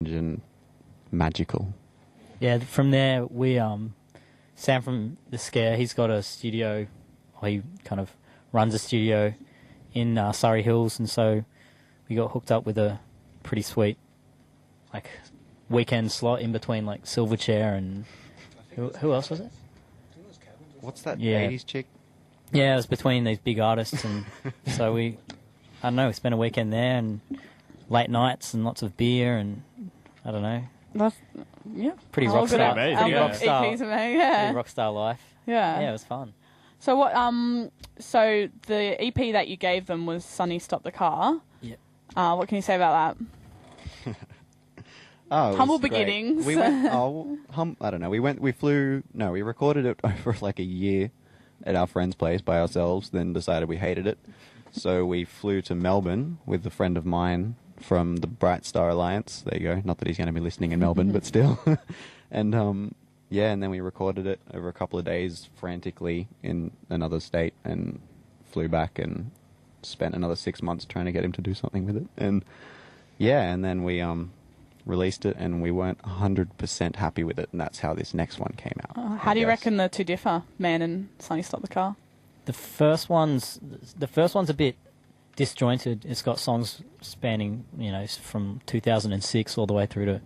and magical. Yeah, from there, Sam from The Scare, he's got a studio, or he kind of runs a studio in Surrey Hills, and so we got hooked up with a pretty sweet, like, weekend slot in between, like, Silverchair and... Who else was it? What's that 80s chick? Yeah, it was between these big artists, and so we spent a weekend there, and late nights and lots of beer, and I don't know. That's, pretty rock star. Pretty rock star. Pretty rock star life. Yeah. Yeah, it was fun. So what? So the EP that you gave them was "Sonny Stop the Car." Yeah. What can you say about that? Humble beginnings. We went. I don't know. We recorded it over like a year at our friend's place by ourselves. Then decided we hated it, so we flew to Melbourne with a friend of mine from the Bright Star Alliance. There you go. Not that he's going to be listening in Melbourne, but still. And and then we recorded it over a couple of days frantically in another state, and flew back and spent another 6 months trying to get him to do something with it. And and then we released it, and we weren't 100% happy with it, and that's how this next one came out. How do you reckon the two differ, Man and Sonny Stop the Car? The first one's a bit disjointed. It's got songs spanning, from 2006 all the way through to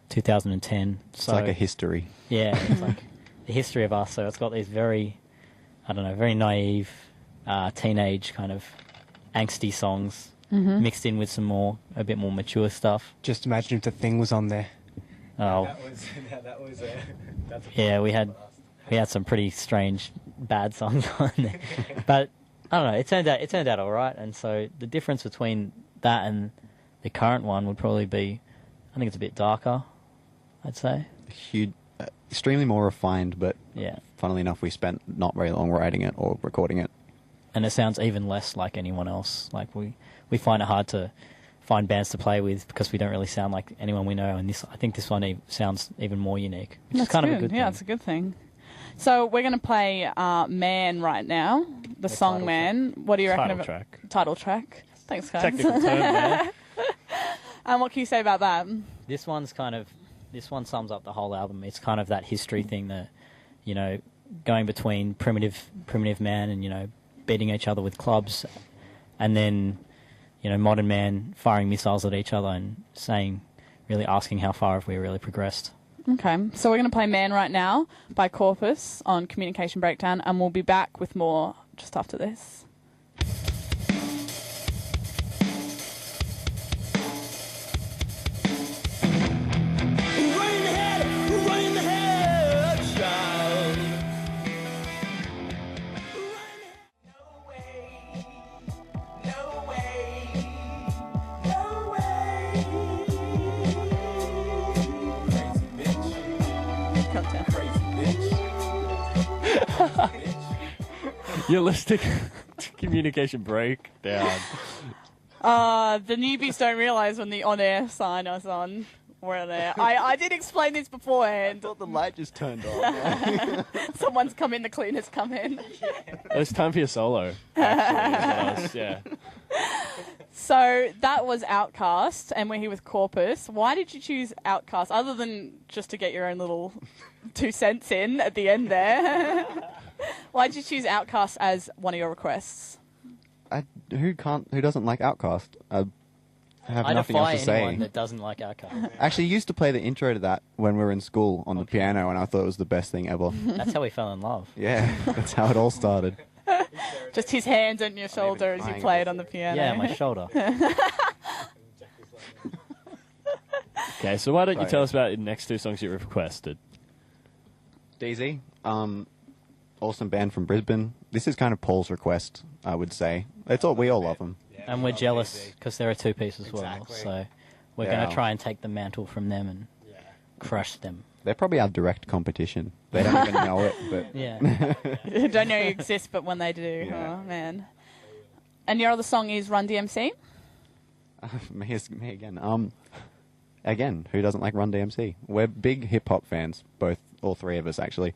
2010. It's like a history. Yeah, it's like the history of us. So it's got these very naive, teenage kind of angsty songs mixed in with some a bit more mature stuff. Just imagine if The Thing was on there. Oh, yeah, we had some pretty strange bad songs on there, but I don't know. It turned out all right, and so the difference between that and the current one would probably be, I think it's a bit darker, I'd say. Huge, extremely more refined, but yeah. Funnily enough, we spent not very long writing it or recording it. And it sounds even less like anyone else. Like we find it hard to find bands to play with because we don't really sound like anyone we know. And I think this one sounds even more unique, which is kind of a good thing. Yeah, it's a good thing. So we're going to play Man right now, the song Man. What do you reckon about title track? Thanks, guys. Technical term, man. And what can you say about that? This one sums up the whole album. It's kind of that history thing that, going between primitive man and, beating each other with clubs, and then, modern man firing missiles at each other and really asking how far have we really progressed. Okay, so we're going to play Man right now by Corpus on Communication Breakdown, and we'll be back with more just after this. You're listening to Communication Breakdown. The newbies don't realise when the on-air sign is on. We're there. I did explain this beforehand. I thought the light just turned on. Someone's come in, the cleaners come in. It's time for your solo, actually. Yeah. So that was Outcast, and we're here with Corpus. Why did you choose Outcast, other than just to get your own little 2 cents in at the end there? Why did you choose Outcast as one of your requests? Who doesn't like Outcast? I have nothing else to say. Anyone that doesn't like Outcast. Actually, used to play the intro to that when we were in school on the piano, and I thought it was the best thing ever. That's how we fell in love. Yeah, that's how it all started. Just his hands on your shoulder as you played on the piano. Yeah, my shoulder. Okay, so why don't you tell us about the next 2 songs you requested? DZ, awesome band from Brisbane. This is kind of Paul's request, I would say. We all love them. And we're jealous because they're a 2-piece as well. So we're going to try and take the mantle from them and crush them. They're probably our direct competition. They don't even know it, but yeah. Don't know you exist, but when they do, oh man. And your other song is Run DMC? Me again. Again, who doesn't like Run DMC? We're big hip hop fans, all 3 of us actually.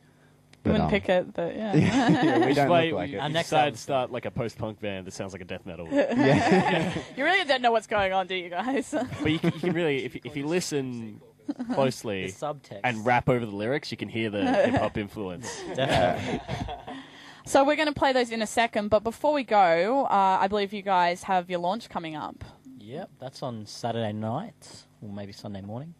You But, wouldn't pick it, but yeah. Yeah, we don't Play, look like we it. Our next decided album. to start like a post-punk band that sounds like a death metal. Yeah. You really don't know what's going on, do you guys? But you can really, if you listen The closely subtext. and rap over the lyrics, you can hear the hip-hop influence. Definitely. So we're going to play those in a second, but before we go, I believe you guys have your launch coming up. Yep, that's on Saturday night, or maybe Sunday morning.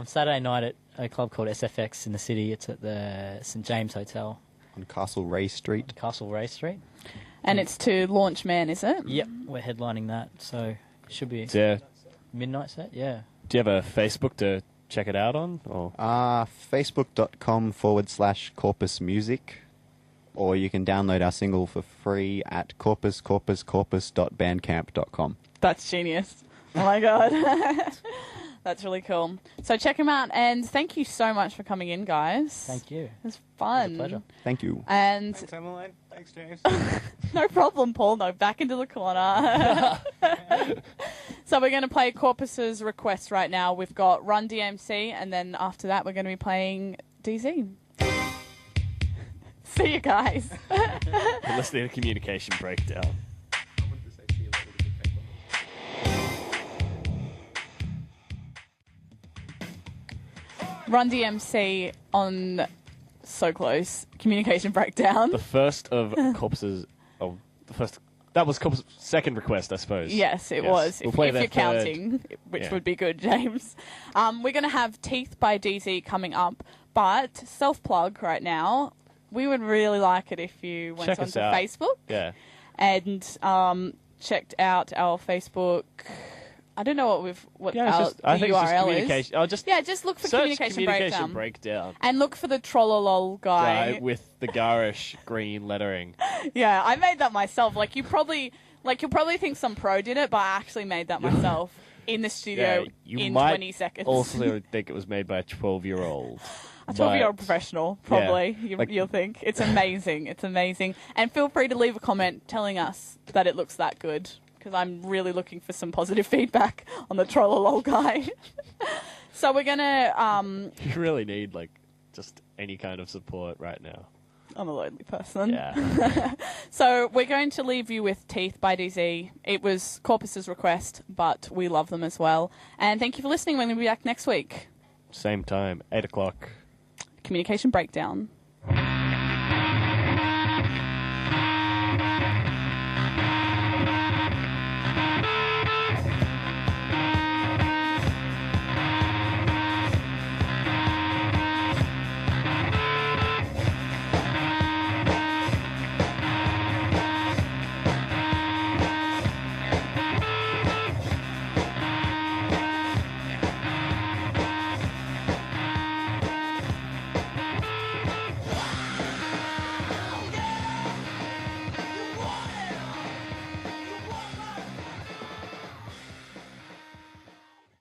Saturday night at a club called SFX in the city. It's at the St James Hotel, On Castle Ray Street. Castle Ray Street. And it's to launch Man, is it? Yep, we're headlining that, so it should be So, midnight set. Yeah. do you have a Facebook to check it out on? Or Facebook.com/Corpus Music. Or you can download our single for free at corpus.bandcamp.com. That's genius. Oh my god. That's really cool. So check him out, and thank you so much for coming in, guys. Thank you. It was It fun. was a pleasure. Thank you. And Thanks, Emmeline. Thanks, James. no problem, Paul. No, back into the corner. So we're going to play Corpus's request right now. We've got Run DMC, and then after that we're going to be playing DZ. See you guys. you're listening to Communication Breakdown. Run DMC on So Close. Communication Breakdown. The first of Corpus's... Oh, the first... That was Corpus' second request, I suppose. Yes, it Yes. was. We'll If, play if their you're third. counting, which Yeah. would be good, James. We're going to have Teeth by DZ coming up, but self-plug right now. We would really like it if you went Check us onto out. Facebook Yeah. and checked out our Facebook. I don't know what Yeah, it's our just, I the think it's just URL is. communication. Oh, just Yeah, just look for search communication, breakdown. and look for the Trollolol guy. Guy with the garish green lettering. Yeah, I made that myself. You'll probably think some pro did it, but I actually made that myself in the studio Yeah, you in might 20 seconds. Also think it was made by a 12-year-old. A 12-year-old But- professional, probably. Yeah, You'll think. It's amazing. It's amazing. And feel free to leave a comment telling us that it looks that good, because I'm really looking for some positive feedback on the Trollolol guy. So we're going to... You really need, just any kind of support right now. I'm a lonely person. Yeah. So we're going to leave you with Teeth by DZ. It was Corpus's request, but we love them as well. And thank you for listening. We're going to be back next week. Same time, 8 o'clock. Communication Breakdown.